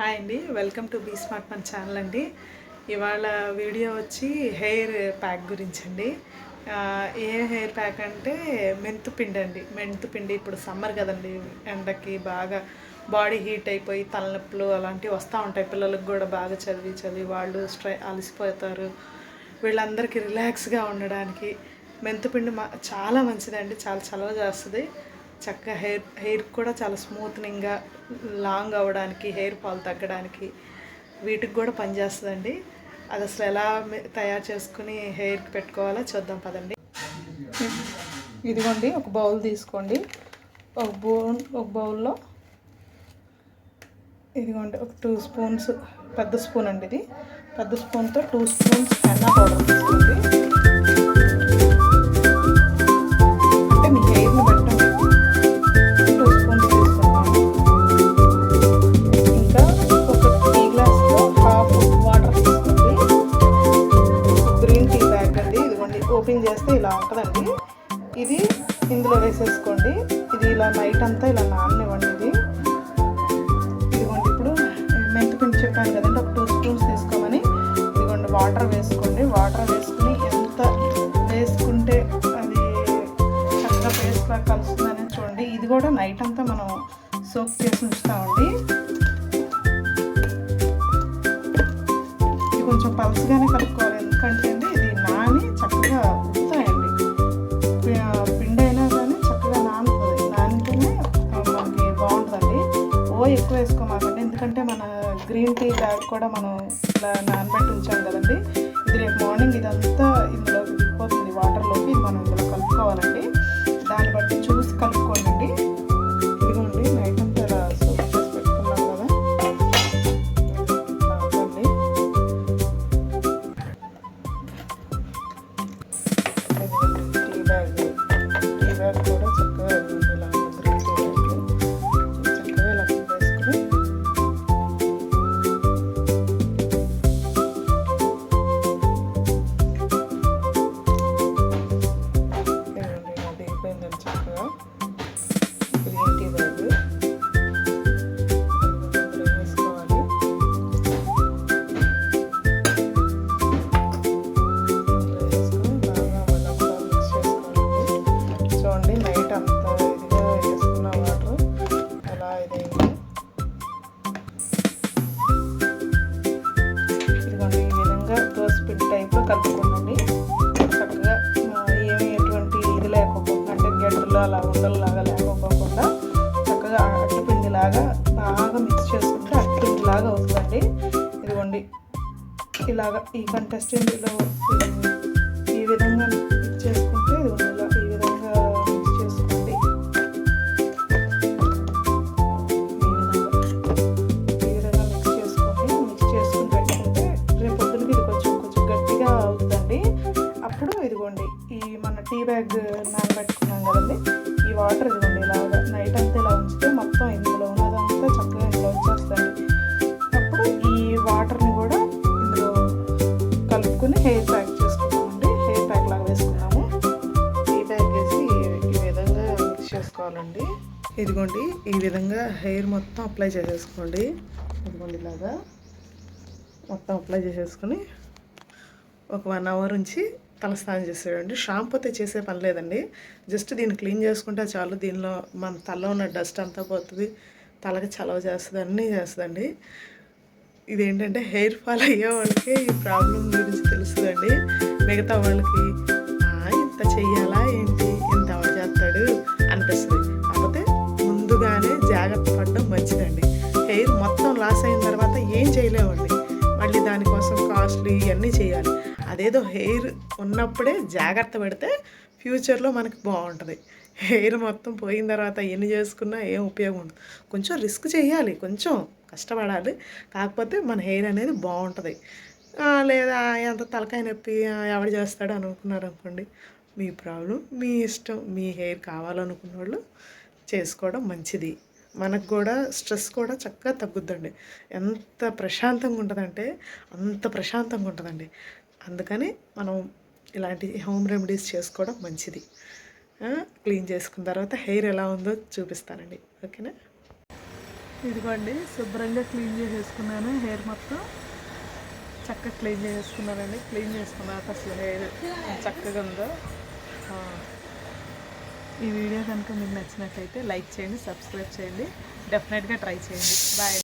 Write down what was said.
Hi అండి, welcome to be smart మన channel అండి. ఇవాళ వీడియో వచ్చి హెయిర్ ప్యాక్ గురించి అండి. ఏ హెయిర్ ప్యాక్ అంటే మెంతుపిండి అండి. మెంతుపిండి ఇప్పుడు సమ్మర్ కదండి, ఎండకి బాగా బాడీ హీట్ అయిపోయి తలనొప్పులు అలాంటివి వస్తూ ఉంటాయి. పిల్లలకు కూడా బాగా చదివి వాళ్ళు అలసిపోతారు. వీళ్ళందరికీ రిలాక్స్గా ఉండడానికి మెంతుపిండి చాలా మంచిదండి. చాలా చలవ చేస్తుంది. చక్కగా హెయిర్ కూడా చాలా స్మూత్నింగ్గా లాంగ్ అవ్వడానికి, హెయిర్ ఫాల్ తగ్గడానికి వీటికి కూడా పనిచేస్తుందండి. అది అసలు ఎలా తయారు చేసుకుని హెయిర్కి పెట్టుకోవాలో చూద్దాం పదండి. ఇదిగోండి, ఒక బౌల్ తీసుకోండి. ఒక బౌల్లో ఇదిగోండి ఒక 2 స్పూన్స్, పెద్ద స్పూన్ అండి ఇది. పెద్ద స్పూన్తో 2 స్పూన్స్ హెన్నా పౌడర్ తీసుకోండి. అంటే మీ హెయిర్ని బట్టండి. 2 స్పూన్స్ తీసుకున్నాను. ఇంకా ఒక టీ గ్లాస్లో హాఫ్ వాటర్ తీసుకోండి. గ్రీన్ టీ బ్యాగ్ అండి. ఇదిగోండి, ఓపెన్ చేస్తే ఇలా ఉంటుందండి. ఇది ఇందులో వేసేసుకోండి. ఇది ఇలా నైట్ అంతా ఇలా నాననివ్వండి. ఇదిగోండి, ఇప్పుడు మెంతిపిండి చెప్పాను కదండి, ఒక 2 స్పూన్స్ తీసుకోమని. ఇదిగోండి, వాటర్ వేసుకోండి. వాటర్ వేసుకుని ఎంత వేసుకుంటే అది చక్కగా పేస్ట్లా కలుస్తుందని చూడండి. ఇది కూడా నైట్ అంతా మనం సోక్ చేసి ఉంచుతామండి. ఇది కొంచెం పల్స్గానే కలుపుకోవాలి, ఎందుకంటే అండి ఇది నాని చక్కగా ఉత్తాయండి. పిండి అయినా కానీ చక్కగా నానుతుంది. నానితేనే మనకి బాగుంటుందండి. ఎక్కువ వేసుకోమాకండి, ఎందుకంటే మన గ్రీన్ టీ బ్యాగ్ కూడా మనం ఇలా నానబెట్టి ఉంచాం కదండి. ఇది రేపు మార్నింగ్ ఇదంతా ఇందులోకి దిగిపోతుంది, వాటర్లోకి. మనం ఇందులో కలుపుకోవాలండి. దాన్ని బట్టి చూసి కలుపుకోండి. ఇదిగోండి, నైట్ అంతా ఇలా సోప్ చేసి పెట్టుకున్నాం కదా. టీ బ్యాగ్ కూడా చక్కగా ఇలా గ్రీన్ టీ బ్యాగ్ చక్కగా ఇలా వేసుకుని దిగిపోయిందని చక్కగా గ్రీన్ టీ బ్యాగ్ వేసుకోవాలి. వేసుకొని బాగా మళ్ళీ మిక్స్ చేసుకోవాలి. చూడండి, నైట్ అంతా ఇదిగా వేసుకున్న వాటర్ ఎలా ఇదైంది. ఇదిగోండి, ఈ విధంగా దోసపిండి టైప్లో కలుపుకోండి. చక్కగా ఎటువంటి ఇది లేకపోకుండా, అంటే గడ్డలు అలా ఉండలాగా లేకపోకుండా చక్కగా అట్టుపిండిలాగా బాగా మిక్స్ చేసుకుంటే అట్టుపిండిలాగా అవుతుందండి. ఇదిగోండి, ఇలాగా ఈ కంటెస్టెంట్లో ఈ విధంగా మిక్స్ చేసుకుంటే ఈ విధంగా మిక్స్ చేసుకోండి. ఈ విధంగా మిక్స్ చేసుకుని పెట్టుకుంటే రేపు పొద్దునకి ఇది కొంచెం గట్టిగా అవుతుందండి. అప్పుడు ఇదిగోండి, ఈ మన టీ బ్యాగ్ నానబెట్టుకున్నాం కదండి, ఈ వాటర్ ఇదిగోండి ఇలాగా నైట్ అంతా ఇలా ఉంచితే మొత్తం ఇందులో ఉన్నదంతా చక్కగా ఇందులో వచ్చేస్తుంది. అప్పుడు ఈ వాటర్ని కూడా ఇందులో కలుపుకొని హెయిర్ ప్యాక్ చేసుకున్నామండి. హెయిర్ ప్యాక్ లాగా వేసుకున్నాము. టీ బ్యాగ్ వేసి ఈ విధంగా మిక్స్ చేసుకోవాలండి. ఇదిగోండి, ఈ విధంగా హెయిర్ మొత్తం అప్లై చేసేసుకోండి. ఇదిగోండి, ఇలాగా మొత్తం అప్లై చేసేసుకొని ఒక 1 అవర్ ఉంచి తలస్నానం చేసేయండి. షాంపూతో చేసే పని లేదండి. జస్ట్ దీన్ని క్లీన్ చేసుకుంటే చాలు. దీనిలో మన తలలో ఉన్న డస్ట్ అంతా పోతుంది, తలకి చలవ చేస్తుంది, అన్నీ చేస్తుందండి. ఇదేంటంటే హెయిర్ ఫాల్ అయ్యే వాళ్ళకి ఈ ప్రాబ్లం గురించి తెలుస్తుందండి. మిగతా వాళ్ళకి ఇంత చెయ్యాలా ఏంటి, ఇంత ఎవరు చేస్తాడు అనిపిస్తుంది. కాకపోతే ముందుగానే జాగ్రత్త పడడం మంచిదండి. హెయిర్ మొత్తం లాస్ అయిన తర్వాత ఏం చేయలేమండి. మళ్ళీ దానికోసం కాస్ట్లీ ఇవన్నీ చేయాలి. అదేదో హెయిర్ ఉన్నప్పుడే జాగ్రత్త పెడితే ఫ్యూచర్లో మనకి బాగుంటుంది. హెయిర్ మొత్తం పోయిన తర్వాత ఎన్ని చేసుకున్నా ఏం ఉపయోగం ఉండదు. కొంచెం రిస్క్ చేయాలి, కొంచెం కష్టపడాలి. కాకపోతే మన హెయిర్ అనేది బాగుంటుంది. లేదా ఎంత తలకాయ నొప్పి ఎవడు చేస్తాడు అనుకున్నారు అనుకోండి, మీ ప్రాబ్లం, మీ ఇష్టం. మీ హెయిర్ కావాలనుకున్న వాళ్ళు చేసుకోవడం మంచిది. మనకు కూడా స్ట్రెస్ కూడా చక్కగా తగ్గుద్దండి. ఎంత ప్రశాంతంగా ఉంటుందంటే అంత ప్రశాంతంగా ఉంటుందండి. అందుకని మనం ఇలాంటి హోమ్ రెమెడీస్ చేసుకోవడం మంచిది. క్లీన్ చేసుకున్న తర్వాత హెయిర్ ఎలా ఉందో చూపిస్తానండి. ఓకేనా? ఇదిగోండి శుభ్రంగా క్లీన్ చేసేసుకున్నాను. హెయిర్ మొత్తం చక్కగా క్లీన్ చేసేసుకున్నానండి. క్లీన్ చేసుకున్నాక అసలు హెయిర్ చక్కగా ఉందో. ఈ వీడియో కనుక మీకు నచ్చినట్లయితే లైక్ చేయండి, సబ్స్క్రైబ్ చేయండి, డెఫినెట్గా ట్రై చేయండి. బాయ్.